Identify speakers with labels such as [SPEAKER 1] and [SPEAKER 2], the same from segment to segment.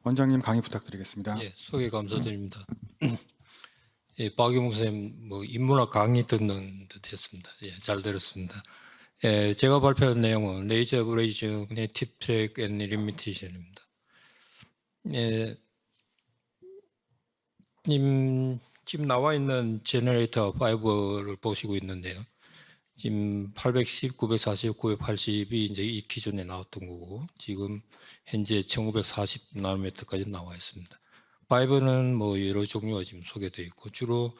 [SPEAKER 1] 원장님 강의 부탁드리겠습니다.
[SPEAKER 2] 예, 소개 감사드립니다. 예, 박용욱 선생님 인문학 강의 듣는 듯 했습니다. 예, 잘 들었습니다. 예, 제가 발표한 내용은 레이저 어브레이징 네티브 트랙 앤 리미테이션입니다. 예, 지금 나와 있는 제너레이터 5를 보시고 있는데요. 지금 810, 940, 980이 이제 이 기존에 나왔던 거고, 지금 현재 1940나노미터까지 나와 있습니다. 5는 여러 종류가 지금 소개되어 있고, 주로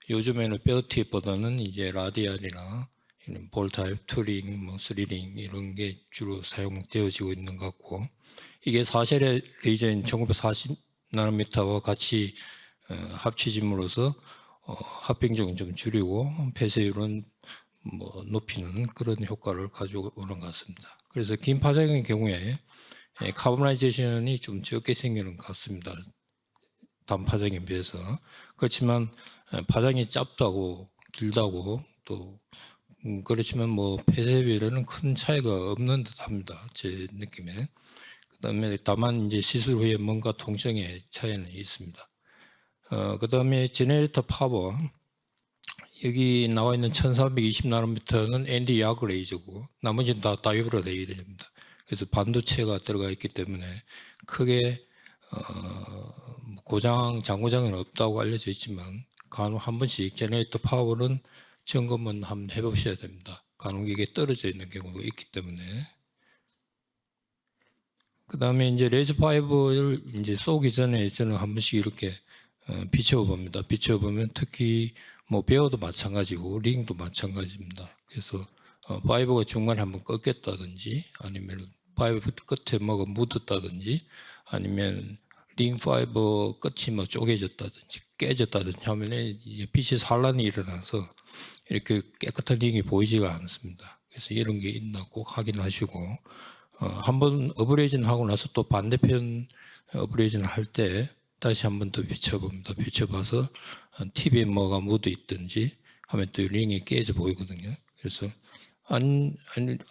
[SPEAKER 2] 요즘에는 뼈팁보다는 이제 라디안이나 이런 볼 타입, 투링, 스리링 이런 게 주로 사용되어지고 있는 것 같고, 이게 4셀의 레이저인 1940나노미터와 같이 합치짐으로써 합병적은 좀 줄이고 폐쇄율은 높이는 그런 효과를 가져오는 것 같습니다. 그래서 긴 파장의 경우에 카보나이제이션이 좀 적게 생기는 것 같습니다. 단파장에 비해서. 그렇지만 파장이 짧다고 길다고 또 그렇지만 폐쇄율에는 큰 차이가 없는 듯합니다. 제 느낌에. 그다음에 다만 이제 시술 후에 뭔가 통증의 차이는 있습니다. 그다음에 제네레이터 파워. 여기 나와 있는 1320나노미터는 ND 야그 레이저고 나머지는 다 다이브로 레이저입니다. 그래서 반도체가 들어가 있기 때문에 크게 장고장은 없다고 알려져 있지만 간혹 한 번씩 제네레이터 파워는 점검은 한번 해보셔야 됩니다. 간혹 이게 떨어져 있는 경우가 있기 때문에. 그 다음에 이제 레이저 파이브를 이제 쏘기 전에 저는 한 번씩 이렇게 비춰봅니다. 비춰보면 특히 베어도 마찬가지고 링도 마찬가지입니다. 그래서 파이브가 중간에 한번 꺾였다든지 아니면 파이브 끝에 뭐가 묻었다든지 아니면 링 파이브 끝이 쪼개졌다든지 깨졌다든지 하면 빛이 산란이 일어나서 이렇게 깨끗한 링이 보이지가 않습니다. 그래서 이런 게 있나 꼭 확인하시고 한번 어브레이징 하고 나서 또 반대편 어브레이징을 할 때 다시 한번 더 비춰봅니다. 비춰봐서 팁에 뭐가 묻어 있든지 하면 또 링이 깨져 보이거든요. 그래서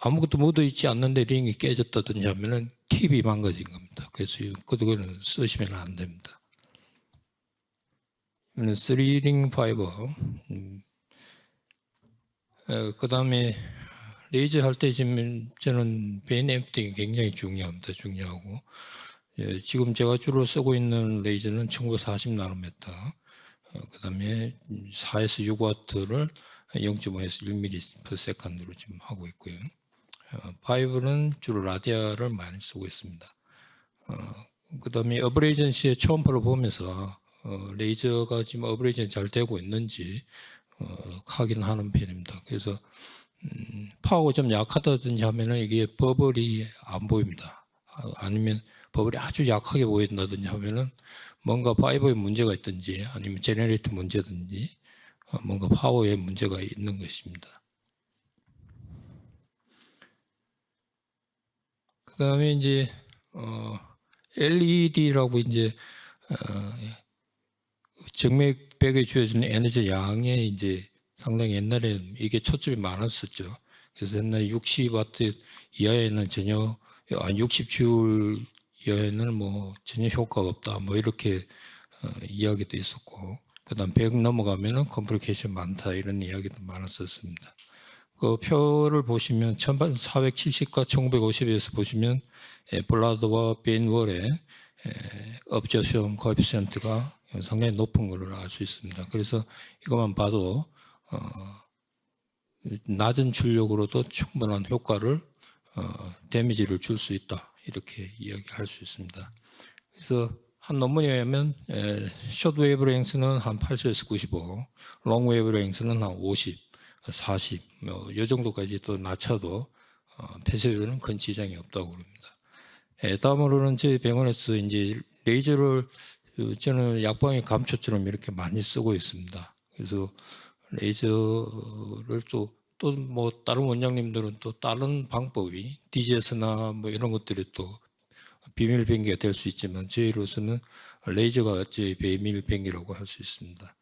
[SPEAKER 2] 아무것도 묻어 있지 않는데 링이 깨졌다든지 하면은 팁이 망가진 겁니다. 그래서 그거는 쓰시면 안 됩니다. 이거는 3링 파이버. 그 다음에 레이저 할 때 지금 저는 베인 앰프팅이 굉장히 중요합니다. 중요하고 지금 제가 주로 쓰고 있는 레이저는 1940나노미터 그 다음에 4에서 6W를 0.5에서 1mS/s로 지금 하고 있고요. 5는 주로 라디아를 많이 쓰고 있습니다. 그 다음에 어브레이전 시에 초음파를 보면서 레이저가 지금 어브레이전 잘 되고 있는지 확인하는 편입니다. 그래서 파워가 좀 약하다든지 하면은 이게 버블이 안 보입니다. 아니면 버블이 아주 약하게 보인다든지 하면은 뭔가 파이버에 문제가 있든지 아니면 제너레이터 문제든지 뭔가 파워에 문제가 있는 것입니다. 그 다음에 이제 LED라고 이제 정맥벽에 주어지는 에너지 양에 이제 상당히 옛날에 이게 초점이 많았었죠. 그래서 옛날에 60W 이하에는 전혀 60줄 이하에는 전혀 효과가 없다. 이렇게 이야기도 있었고, 그다음 100 넘어가면은 컴플리케이션 많다 이런 이야기도 많았었습니다. 그 표를 보시면 1470과 1950에서 보시면 블라드와 벤월의 업저션 코에피시언트가 상당히 높은 것을 알 수 있습니다. 그래서 이것만 봐도 낮은 출력으로도 충분한 효과를 데미지를 줄 수 있다 이렇게 이야기할 수 있습니다. 그래서 한 논문에 의하면 숏 웨이브랭스는 한 80에서 95, 롱 웨이브랭스는 한 50, 40, 이 정도까지 또 낮춰도 폐쇄율은 큰 지장이 없다고 그럽니다. 다음으로는 저희 병원에서 이제 레이저를 저는 약방의 감초처럼 이렇게 많이 쓰고 있습니다. 그래서 레이저를 또 다른 원장님들은 또 다른 방법이 DGS나 이런 것들이 또 비밀 병기가 될 수 있지만 저희로서는 레이저가 저희 비밀 병기라고 할 수 있습니다.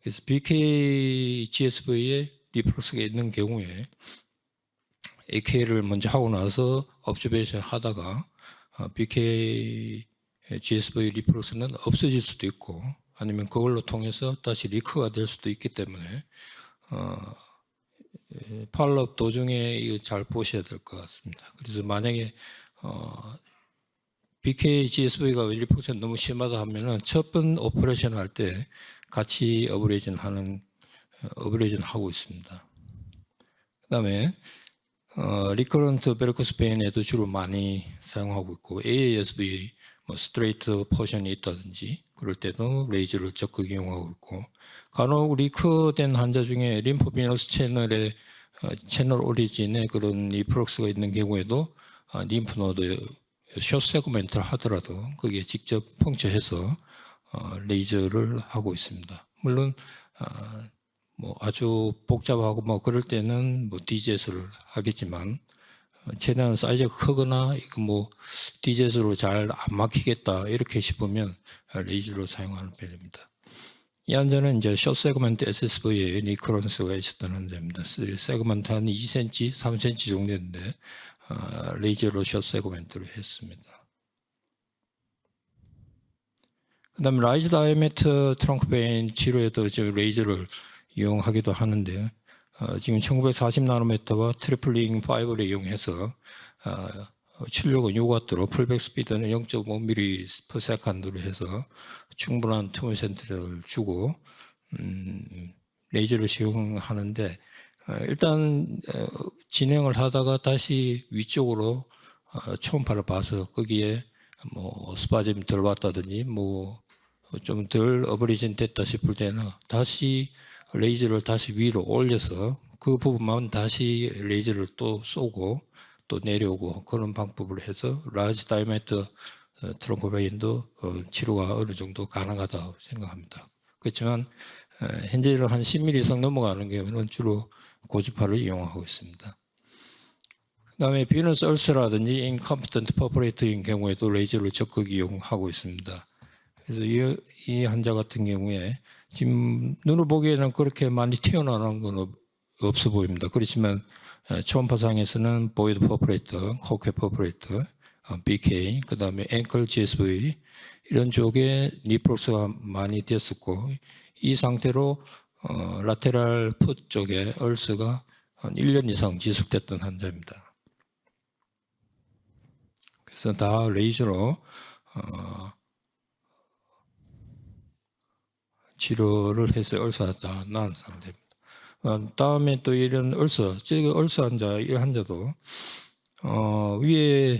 [SPEAKER 2] 그래서 BKGSV에 리플렉스가 있는 경우에 AK를 먼저 하고 나서 업저베이션 하다가 BK GSV 리플러스는 없어질 수도 있고 아니면 그걸로 통해서 다시 리커가 될 수도 있기 때문에 팔로업 도중에 이거 잘 보셔야 될 것 같습니다. 그래서 만약에 BK GSV가 1% 너무 심하다 하면은 첫 번 오퍼레이션 할 때 같이 어브레이전 하고 있습니다. 그다음에 리커런트 베르커스 베인에도 주로 많이 사용하고 있고 AASV 스트레이트 포션이 있다든지 그럴 때도 레이저를 적극 이용하고 있고 간혹 리커된 환자 중에 림프비너스 채널에 채널 오리진에 그런 리플럭스가 있는 경우에도 림프노드 숏 세그멘트를 하더라도 거기에 직접 펑처해서 레이저를 하고 있습니다. 물론 아주 복잡하고 그럴 때는 DJS를 하겠지만 최대한 사이즈가 크거나 이거 DJS로 잘 안 막히겠다 이렇게 싶으면 레이저로 사용하는 편입니다. 이 환자는 이제 숏 세그먼트 SSV에 리커런스가 있었던 환자입니다. 세그먼트 한 2cm, 3cm 정도인데 레이저로 숏 세그먼트를 했습니다. 그 다음에 라이즈 다이아미터 트렁크 베인 치료에도 레이저를 이용하기도 하는데 지금 1940나노미터와 트리플링 파이브를 이용해서 출력은 6W로 풀백 스피드는 0.5mm/s로 해서 충분한 튜머 센터를 주고 레이저를 사용하는데 일단 진행을 하다가 다시 위쪽으로 초음파를 봐서 거기에 스파즘이 덜 왔다든지 좀 덜 어브레이션 됐다 싶을 때는 다시 레이저를 다시 위로 올려서 그 부분만 다시 레이저를 또 쏘고 또 내려오고 그런 방법을 해서 라지 다이아미터 트렁크 베인도 치료가 어느 정도 가능하다고 생각합니다. 그렇지만 현재는 한 10mm 이상 넘어가는 경우는 주로 고주파를 이용하고 있습니다. 그 다음에 비너스 얼서라든지 인컴피턴트 퍼포레이터인 경우에도 레이저를 적극 이용하고 있습니다. 그래서 이 환자 같은 경우에 지금 눈을 보기에는 그렇게 많이 튀어나오는 건 없어 보입니다. 그렇지만 초음파상에서는 보이드 퍼포레이터, 코케 퍼포레이터, BK, 그 다음에 앵클 GSV 이런 쪽에 리플럭스가 많이 됐었고 이 상태로 라테랄 풋 쪽에 얼스가 한 1년 이상 지속됐던 환자입니다. 그래서 다 레이저로 치료를 해서 얼스가 다 나은 상태입니다. 다음에 또 이런 얼서 환자, 이 환자도 위에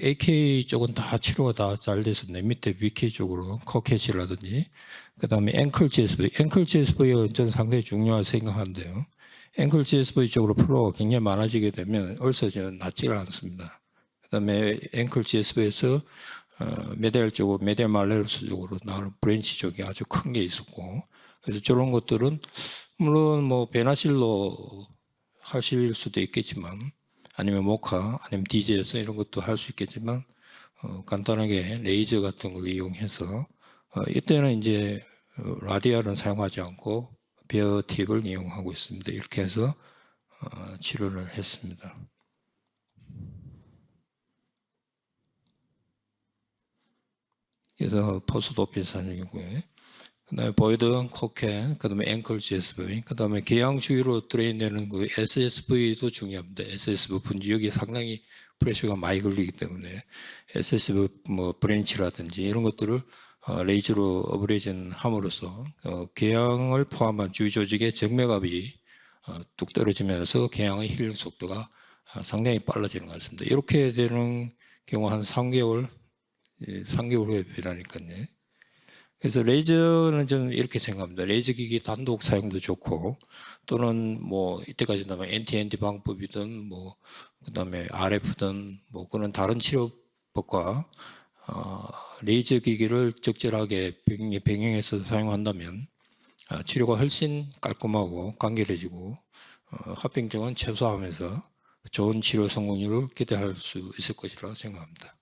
[SPEAKER 2] AK 쪽은 다 치료가 다 잘 됐었네. 밑에 BK 쪽으로 코켓이라든지 그 다음에 앵클 GSV가 저는 상당히 중요하다고 생각하는데요. 앵클 GSV 쪽으로 플로우가 굉장히 많아지게 되면 얼서는 낫지가 않습니다. 그 다음에 앵클 GSV에서 메디얼 쪽으로, 메디얼 말레루스 쪽으로 나오는 브랜치 쪽이 아주 큰 게 있었고 그래서 저런 것들은 물론 베나실로 하실 수도 있겠지만 아니면 모카 아니면 DJ에서 이런 것도 할 수 있겠지만 간단하게 레이저 같은 걸 이용해서 이때는 이제 라디알은 사용하지 않고 베어 팁을 이용하고 있습니다. 이렇게 해서 치료를 했습니다. 그래서 포스도핀 사용이고요. 그 다음에 보이드, 코켓, 그 다음에 앵클 GSV, 그 다음에 개양 주위로 드레인되는 그 SSV도 중요합니다. SSV 분지, 여기 상당히 프레셔가 많이 걸리기 때문에 SSV 브랜치라든지 이런 것들을 레이저로 어브레이전 함으로써 개양을 포함한 주위 조직의 정맥압이 뚝 떨어지면서 개양의 힐링 속도가 상당히 빨라지는 것 같습니다. 이렇게 되는 경우 한 3개월 후에 변하니까요. 그래서 레이저는 저는 이렇게 생각합니다. 레이저 기기 단독 사용도 좋고 또는 이때까지 나면 NT 방법이든 그다음에 RF든 그런 다른 치료법과 레이저 기기를 적절하게 병행해서 사용한다면 치료가 훨씬 깔끔하고 간결해지고 합병증은 최소화하면서 좋은 치료 성공률을 기대할 수 있을 것이라고 생각합니다.